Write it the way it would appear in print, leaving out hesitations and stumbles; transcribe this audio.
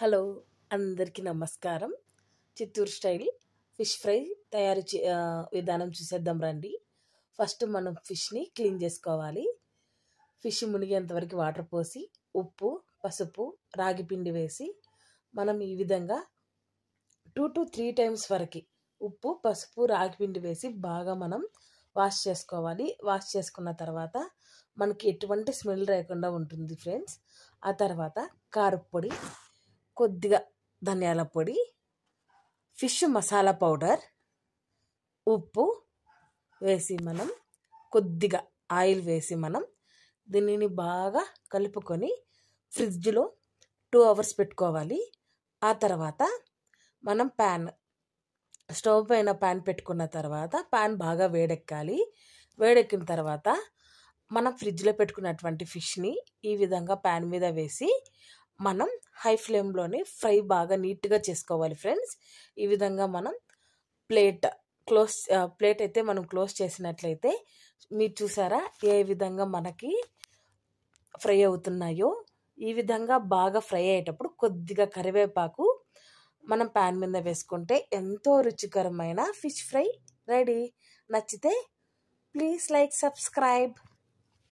Hello అందరికీ నమస్కారం. Chittoor style fish fry విధానం చూసేద్దాం రండి. ఫస్ట్ మనం ఫిష్ని క్లీన్ చేసుకోవాలి. ఫిష్ మునిగేంత వరకు వాటర్ పోసి ఉప్పు, పసుపు, రాగి పిండి వేసి మనం ఈ విధంగా 2 to 3 times వరకు ఉప్పు, పసుపు, రాగి పిండి వేసి బాగా మనం వాష్ చేసుకోవాలి. వాష్ చేసుకున్న తర్వాత మనకి ఎటువంటి స్మెల్ లేకుండా ఉంటుంది ఫ్రెండ్స్. ఆ తర్వాత కారపొడి, కొద్దిగా ధనియాల పొడి, ఫిష్ మసాలా పౌడర్, ఉప్పు వేసి మనం కొద్దిగా ఆయిల్ వేసి మనం దీనిని బాగా కలుపుకొని ఫ్రిడ్జ్లో 2 hours పెట్టుకోవాలి. ఆ తర్వాత మనం స్టవ్ పైన ప్యాన్ పెట్టుకున్న తర్వాత ప్యాన్ బాగా వేడెక్కాలి. వేడెక్కిన తర్వాత మనం ఫ్రిడ్జ్లో పెట్టుకున్నటువంటి ఫిష్ని ఈ విధంగా ప్యాన్ మీద వేసి మనం హై ఫ్లేమ్లోనే ఫ్రై బాగా నీట్గా చేసుకోవాలి ఫ్రెండ్స్. ఈ విధంగా మనం ప్లేట్ అయితే మనం క్లోజ్ చేసినట్లయితే మీరు చూసారా ఏ విధంగా మనకి ఫ్రై అవుతున్నాయో. ఈ విధంగా బాగా ఫ్రై అయ్యేటప్పుడు కొద్దిగా కరివేపాకు మనం ప్యాన్ మీద వేసుకుంటే ఎంతో రుచికరమైన ఫిష్ ఫ్రై రెడీ. నచ్చితే ప్లీజ్ లైక్, సబ్స్క్రైబ్.